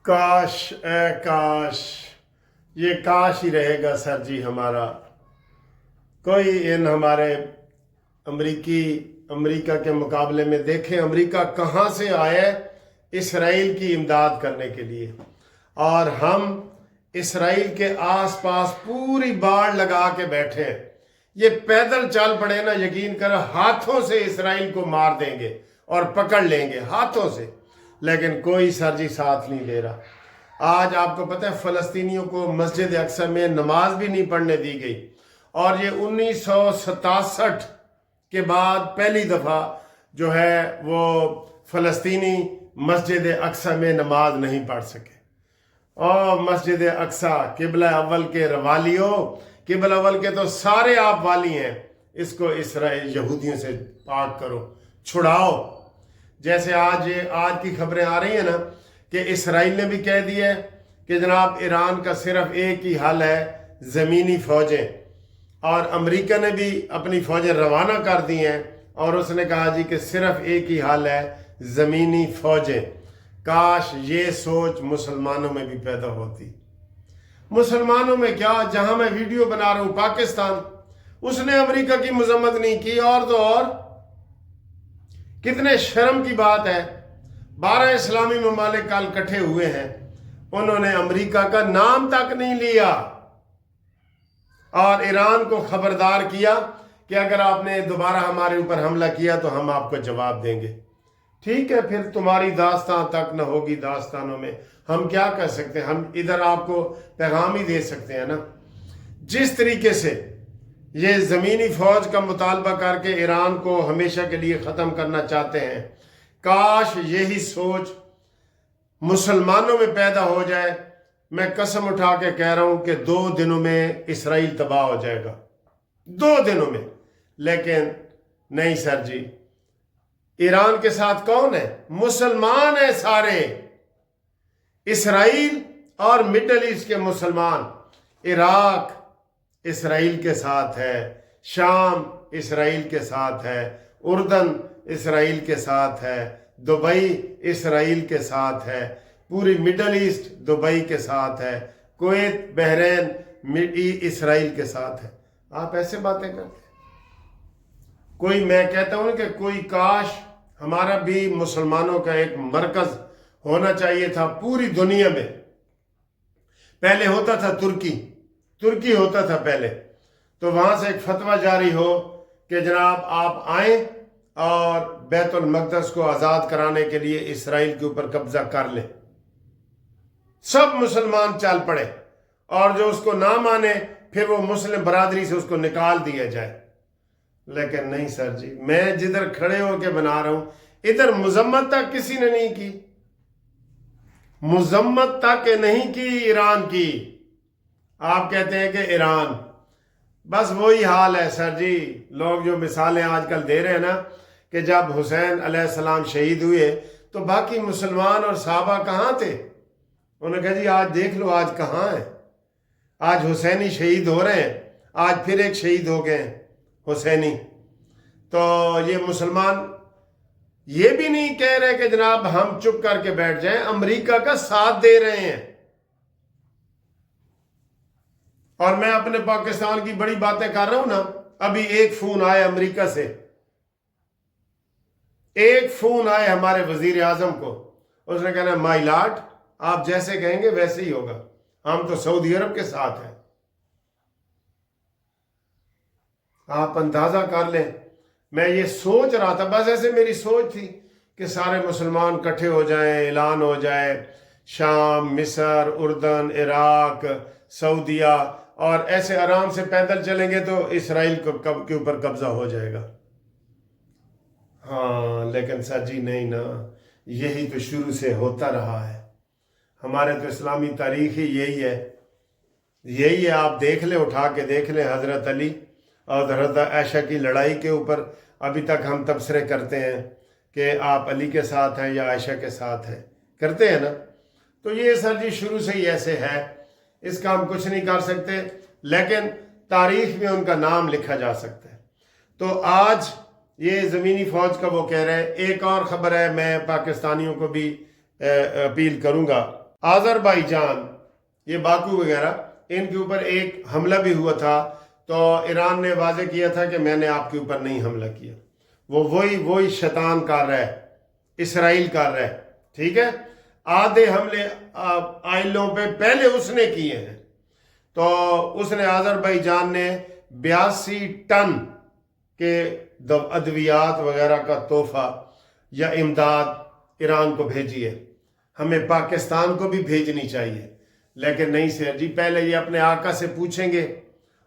کاش اے کاش یہ کاش ہی رہے گا سر جی ہمارا کوئی ان ہمارے امریکہ کے مقابلے میں دیکھیں امریکہ کہاں سے آئے اسرائیل کی امداد کرنے کے لیے، اور ہم اسرائیل کے آس پاس پوری باڑ لگا کے بیٹھے ہیں۔ یہ پیدل چل پڑے نا، یقین کرو ہاتھوں سے اسرائیل کو مار دیں گے اور پکڑ لیں گے ہاتھوں سے، لیکن کوئی سر جی ساتھ نہیں دے رہا۔ آج آپ کو پتہ ہے فلسطینیوں کو مسجد اقصی میں نماز بھی نہیں پڑھنے دی گئی، اور یہ 1967 کے بعد پہلی دفعہ جو ہے وہ فلسطینی مسجد اقصی میں نماز نہیں پڑھ سکے۔ اور مسجد اقصی قبلہ اول کے روالیوں، قبلہ اول کے تو سارے آپ والی ہیں، اس کو اسرائیل یہودیوں سے پاک کرو، چھڑاؤ۔ جیسے آج کی خبریں آ رہی ہیں نا کہ اسرائیل نے بھی کہہ دیا ہے کہ جناب ایران کا صرف ایک ہی حل ہے، زمینی فوجیں، اور امریکہ نے بھی اپنی فوجیں روانہ کر دی ہیں، اور اس نے کہا جی کہ صرف ایک ہی حل ہے، زمینی فوجیں۔ کاش یہ سوچ مسلمانوں میں بھی پیدا ہوتی۔ مسلمانوں میں کیا، جہاں میں ویڈیو بنا رہا ہوں پاکستان، اس نے امریکہ کی مذمت نہیں کی، اور تو اور کتنے شرم کی بات ہے، 12 اسلامی ممالک کل اکٹھے ہوئے ہیں، انہوں نے امریکہ کا نام تک نہیں لیا، اور ایران کو خبردار کیا کہ اگر آپ نے دوبارہ ہمارے اوپر حملہ کیا تو ہم آپ کو جواب دیں گے۔ ٹھیک ہے، پھر تمہاری داستان تک نہ ہوگی داستانوں میں، ہم کیا کر سکتے ہیں؟ ہم ادھر آپ کو پیغام ہی دے سکتے ہیں نا۔ جس طریقے سے یہ زمینی فوج کا مطالبہ کر کے ایران کو ہمیشہ کے لیے ختم کرنا چاہتے ہیں، کاش یہی سوچ مسلمانوں میں پیدا ہو جائے۔ میں قسم اٹھا کے کہہ رہا ہوں کہ 2 دنوں میں اسرائیل تباہ ہو جائے گا، 2 دنوں میں۔ لیکن نہیں سر جی، ایران کے ساتھ کون ہے؟ مسلمان ہیں سارے، اسرائیل اور مڈل ایسٹ کے مسلمان۔ عراق اسرائیل کے ساتھ ہے، شام اسرائیل کے ساتھ ہے، اردن اسرائیل کے ساتھ ہے، دبئی اسرائیل کے ساتھ ہے، پوری مڈل ایسٹ دبئی کے ساتھ ہے، کویت بحرین اسرائیل کے ساتھ ہے۔ آپ ایسے باتیں کرتے ہیں؟ کوئی، میں کہتا ہوں کہ کوئی کاش ہمارا بھی مسلمانوں کا ایک مرکز ہونا چاہیے تھا پوری دنیا میں۔ پہلے ہوتا تھا ترکی ہوتا تھا پہلے، تو وہاں سے ایک فتویٰ جاری ہو کہ جناب آپ آئیں اور بیت المقدس کو آزاد کرانے کے لیے اسرائیل کے اوپر قبضہ کر لیں، سب مسلمان چل پڑے، اور جو اس کو نہ مانے پھر وہ مسلم برادری سے اس کو نکال دیا جائے۔ لیکن نہیں سر جی، میں جدھر کھڑے ہو کے بنا رہا ہوں ادھر مذمت تک کسی نے نہیں کی، مذمت تک نہیں کی ایران کی۔ آپ کہتے ہیں کہ ایران، بس وہی حال ہے سر جی۔ لوگ جو مثالیں آج کل دے رہے ہیں نا کہ جب حسین علیہ السلام شہید ہوئے تو باقی مسلمان اور صحابہ کہاں تھے؟ انہوں نے کہا جی آج دیکھ لو آج کہاں ہے، آج حسینی شہید ہو رہے ہیں، آج پھر ایک شہید ہو گئے ہیں حسینی۔ تو یہ مسلمان یہ بھی نہیں کہہ رہے کہ جناب ہم چپ کر کے بیٹھ جائیں، امریکہ کا ساتھ دے رہے ہیں۔ اور میں اپنے پاکستان کی بڑی باتیں کر رہا ہوں نا، ابھی ایک فون آئے امریکہ سے، ایک فون آئے ہمارے وزیر اعظم کو، اس نے کہنا مائی لاٹ، آپ جیسے کہیں گے ویسے ہی ہوگا، ہم تو سعودی عرب کے ساتھ ہیں۔ آپ اندازہ کر لیں، میں یہ سوچ رہا تھا، بس ایسے میری سوچ تھی کہ سارے مسلمان اکٹھے ہو جائیں، اعلان ہو جائے، شام، مصر، اردن، عراق، سعودیہ، اور ایسے آرام سے پیدل چلیں گے تو اسرائیل کے اوپر قبضہ ہو جائے گا۔ ہاں لیکن سر جی نہیں نا، یہی تو شروع سے ہوتا رہا ہے، ہمارے تو اسلامی تاریخ ہی یہی ہے۔ آپ دیکھ لیں، اٹھا کے دیکھ لیں، حضرت علی اور حضرت عائشہ کی لڑائی کے اوپر ابھی تک ہم تبصرے کرتے ہیں کہ آپ علی کے ساتھ ہیں یا عائشہ کے ساتھ ہیں، کرتے ہیں نا۔ تو یہ سر جی شروع سے ہی ایسے ہے، اس کا ہم کچھ نہیں کر سکتے، لیکن تاریخ میں ان کا نام لکھا جا سکتا ہے۔ تو آج یہ زمینی فوج کا وہ کہہ رہے ہیں۔ ایک اور خبر ہے، میں پاکستانیوں کو بھی اپیل کروں گا، आज़रबाईजान, ये बाकू वगैरह, इनके ऊपर एक हमला भी हुआ था, तो ईरान ने वाज़े किया था कि मैंने आपके ऊपर नहीं हमला किया। वो वही शैतान कर रहा है, इसराइल कर रहा है, ठीक है। आधे हमले आइलों पे पहले उसने किए हैं। तो उसने आज़रबाईजान ने 82 टन के अद्वियात वगैरह का तोहफा या इमदाद ईरान को भेजी है। हमें पाकिस्तान को भी भेजनी चाहिए, लेकिन नहीं सर जी, पहले ये अपने आका से पूछेंगे,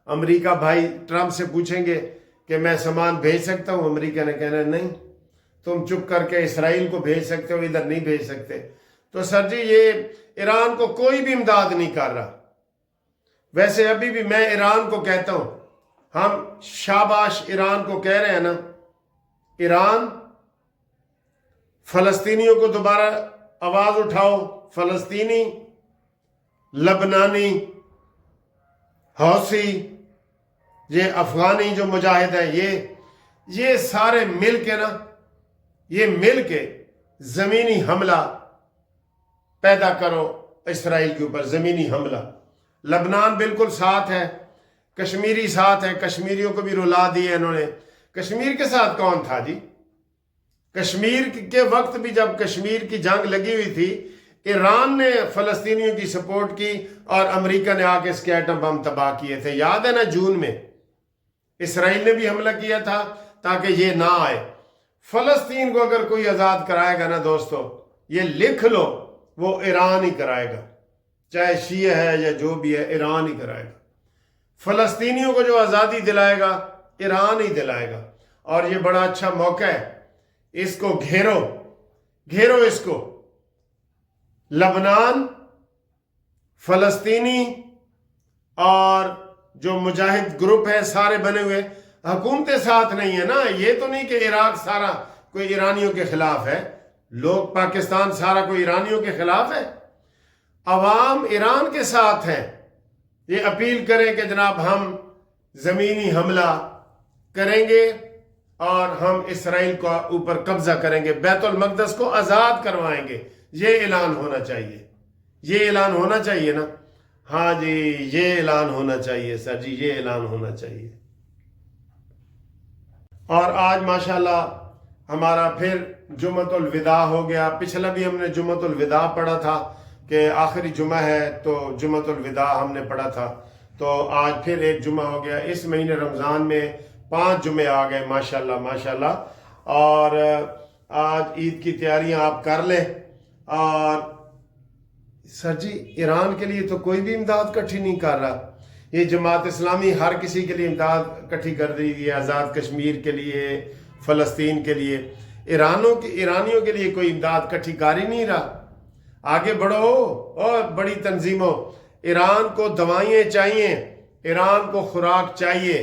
अमेरिका भाई ट्रंप से पूछेंगे कि मैं सामान भेज सकता हूँ। अमेरिका ने कहना नहीं, तुम चुप करके इसराइल को भेज सकते हो, इधर नहीं भेज सकते। तो सर जी ये ईरान को कोई भी इमदाद नहीं कर रहा। वैसे अभी भी मैं ईरान को कहता हूँ, हम शाबाश ईरान को कह रहे हैं ना, ईरान फलस्तीनियों को दोबारा आवाज उठाओ, फलस्तीनी, लबनानी, हौसी, ये अफगानी जो मुजाहिद हैं, ये सारे मिल के ना, ये मिल के जमीनी हमला पैदा करो इसराइल के ऊपर, जमीनी हमला। लबनान बिल्कुल साथ है, कश्मीरी साथ है, कश्मीरियों को भी रुला दिए इन्होंने। कश्मीर के साथ कौन था जी? कश्मीर के वक्त भी जब कश्मीर की जंग लगी हुई थी, ईरान ने फलस्तीनियों की सपोर्ट की और अमेरिका ने आके इसके एटम बम तबाह किए थे। याद है ना, जून में इसराइल ने भी हमला किया था ताकि ये ना आए। फलस्तीन को अगर कोई आज़ाद कराएगा ना दोस्तों, ये लिख लो, वो ईरान ही कराएगा, चाहे शिया है या जो भी है, ईरान ही कराएगा। फलस्तीनियों को जो आज़ादी दिलाएगा, ईरान ही दिलाएगा। और ये बड़ा अच्छा मौका है, इसको घेरो इसको। लबनान, फलस्तीनी और जो मुजाहिद ग्रुप है सारे बने हुए, हुकूमतें साथ नहीं है ना। ये तो नहीं कि इराक सारा कोई ईरानियों के खिलाफ है, लोग पाकिस्तान सारा कोई ईरानियों के खिलाफ है। अवाम ईरान के साथ है। ये अपील करें कि जनाब हम जमीनी हमला करेंगे और हम इसराइल को ऊपर कब्जा करेंगे, बैतुल मक़दस को आज़ाद करवाएंगे। ये ऐलान होना चाहिए, ये ऐलान होना चाहिए ना। हाँ जी, ये ऐलान होना चाहिए सर जी, ये ऐलान होना चाहिए। और आज माशाल्लाह हमारा फिर जुम्मतुल विदा हो गया। पिछला भी हमने जुम्मतुल विदा पढ़ा था कि आखिरी जुमा है, तो जुम्मतुल विदा हमने पढ़ा था। तो आज फिर एक जुमा हो गया। इस महीने रमज़ान में 5 जुमे आ गए माशाल्लाह माशाल्लाह। और आज ईद की तैयारियां आप कर लें। और सर जी ईरान के लिए तो कोई भी इमदाद इकट्ठी नहीं कर रहा। ये जमात इस्लामी हर किसी के लिए इमदाद इकट्ठी कर रही है, आज़ाद कश्मीर के लिए, फ़लस्तीन के लिए। ईरानियों के लिए कोई इमदाद इकट्ठी कर ही नहीं रहा। आगे बढ़ो और बड़ी तंजीमों, ईरान को दवाइयाँ चाहिए, ईरान को खुराक चाहिए,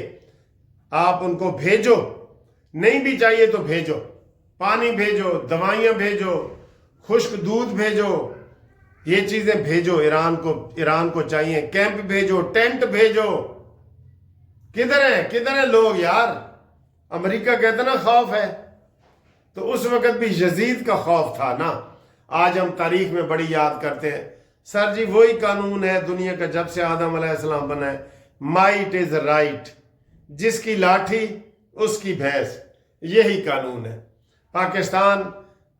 आप उनको भेजो। नहीं भी चाहिए तो भेजो, पानी भेजो, दवाइयाँ भेजो, खुश्क दूध भेजो, ये चीजें भेजो। ईरान को चाहिए। कैंप भेजो, टेंट भेजो। किधर है लोग यार? अमेरिका का इतना खौफ है, तो उस वक्त भी यजीद का खौफ था ना। आज हम तारीख में बड़ी याद करते हैं। सर जी वही कानून है दुनिया का जब से आदम अलैहिस्सलाम बना है, माइट इज राइट, जिसकी लाठी उसकी भैंस, यही कानून है। पाकिस्तान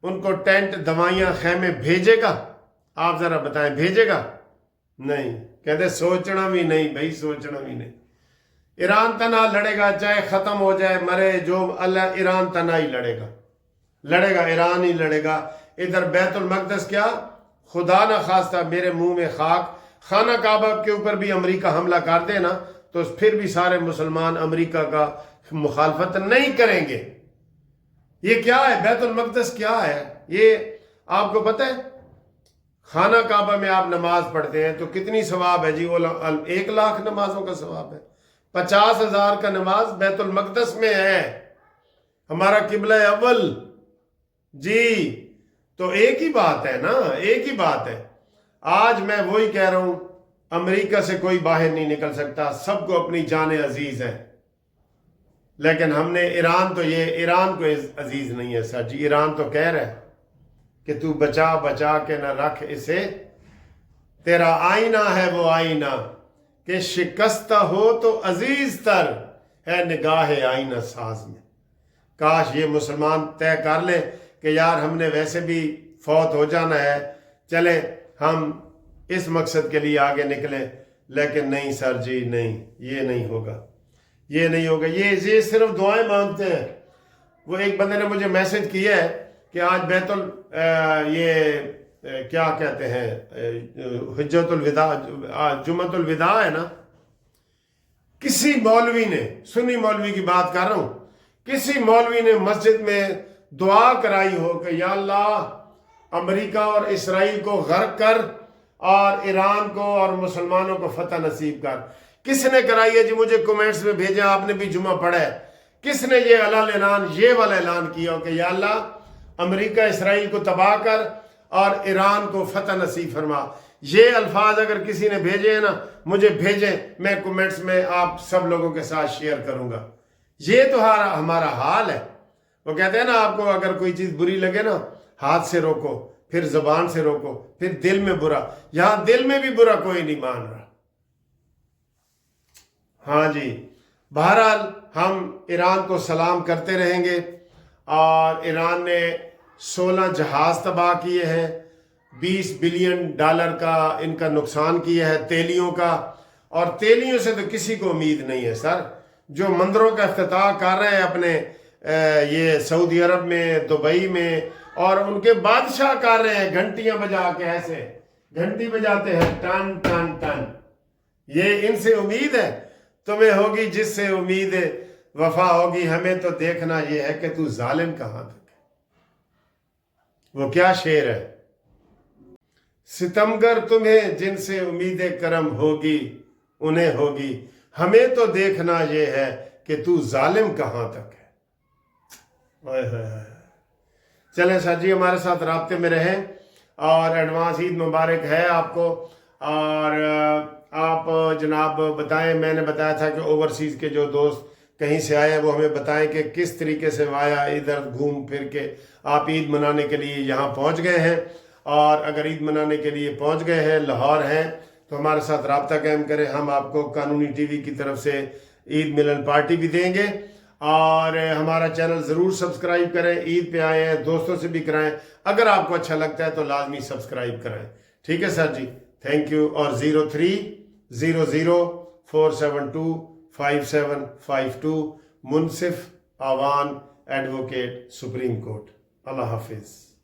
उनको टेंट, दवाइयां, खेमे भेजेगा? आप जरा बताएं, भेजेगा? नहीं। कहते सोचना भी नहीं भाई, सोचना भी नहीं। ईरान तना लड़ेगा, चाहे खत्म हो जाए, मरे जो अल्लाह, ईरान तना ही लड़ेगा, ईरान ही लड़ेगा। इधर बैतुल मक़दस क्या, खुदा ना खास्ता मेरे मुंह में खाक, खाना काबा के ऊपर भी अमेरिका हमला कर दे ना, तो फिर भी सारे मुसलमान अमेरिका का मुखालफत नहीं करेंगे। ये क्या है? बैतुल मक़दस क्या है ये? आपको पता है? खाना काबा में आप नमाज पढ़ते हैं तो कितनी सवाब है जी? वो 1 लाख नमाजों का सवाब है। 50,000 का नमाज बैतुल मक़दस में है, हमारा किबला अव्वल जी। तो एक ही बात है ना, एक ही बात है। आज मैं वही कह रहा हूं, अमेरिका से कोई बाहर नहीं निकल सकता, सबको अपनी जान अजीज है। लेकिन हमने ईरान को अजीज नहीं है सर जी। ईरान तो कह रहा है कि तू बचा के ना रख इसे, तेरा आईना है वो आईना कि शिकस्ता हो तो अजीज तर है निगाह आईना साज में। काश ये मुसलमान तय कर ले कि यार हमने वैसे भी फौत हो जाना है, चले हम इस मकसद के लिए आगे निकले। लेकिन नहीं सर जी, नहीं, ये नहीं होगा, ये नहीं होगा। ये सिर्फ दुआएं मांगते हैं। वो एक बंदे ने मुझे मैसेज किया है कि आज बैतुल क्या कहते हैं, हिज्जतुल विदा, जुमतुल विदा है ना, किसी मौलवी ने, सुन्नी मौलवी की बात कर रहा हूं, किसी मौलवी ने मस्जिद में दुआ कराई हो कि या अल्लाह अमेरिका और इसराइल को गर्क कर और ईरान को और मुसलमानों को फतह नसीब कर। किसने कराई है जी? मुझे कमेंट्स में भेजा, आपने भी जुमा पढ़ा है। किसने ये अलाल ऐलान, ये वाला ऐलान किया हो कि या अल्लाह अमेरिका इसराइल को तबाह कर और ईरान को फतह नसीब फरमा। ये अल्फाज अगर किसी ने भेजे हैं ना, मुझे भेजें, मैं कमेंट्स में आप सब लोगों के साथ शेयर करूंगा। ये तो हमारा हाल है। वो कहते हैं ना, आपको अगर कोई चीज बुरी लगे ना, हाथ से रोको, फिर जुबान से रोको, फिर दिल में बुरा। यहां दिल में भी बुरा कोई नहीं मान रहा। हाँ जी, बहरहाल हम ईरान को सलाम करते रहेंगे। और ईरान ने 16 जहाज तबाह किए हैं, 20 बिलियन डॉलर का इनका नुकसान किया है तेलियों का। और तेलियों से तो किसी को उम्मीद नहीं है सर। जो मंदिरों का इफ्तिताह कर रहे हैं अपने ये सऊदी अरब में, दुबई में, और उनके बादशाह कर रहे हैं घंटियां बजा के, ऐसे घंटी बजाते हैं टन टन टन। ये इनसे उम्मीद है? तुम्हें होगी जिससे उम्मीद वफा होगी। हमें तो देखना ये है कि तू जालिम कहां तक है। वो क्या शेर है, सितमगर तुम्हें जिनसे उम्मीद करम होगी उन्हें होगी, हमें तो देखना ये है कि तू जालिम कहां तक है। चलें सर जी, हमारे साथ राब्ते में रहें। और एडवांस ईद मुबारक है आपको। और आप जनाब बताएं, मैंने बताया था कि ओवरसीज़ के जो दोस्त कहीं से आए हैं वो हमें बताएं कि किस तरीके से वाया इधर घूम फिर के आप ईद मनाने के लिए यहाँ पहुँच गए हैं। और अगर ईद मनाने के लिए पहुँच गए हैं, लाहौर हैं, तो हमारे साथ रब्ता कायम करें। हम आपको कानूनी टीवी की तरफ से ईद मिलन पार्टी भी देंगे। और हमारा चैनल ज़रूर सब्सक्राइब करें। ईद पे आए हैं, दोस्तों से भी कराएं। अगर आपको अच्छा लगता है तो लाजमी सब्सक्राइब कराएं। ठीक है सर जी, थैंक यू। और 030047255752 मुनसिफ आवान एडवोकेट सुप्रीम कोर्ट। अल्लाह हाफिज़।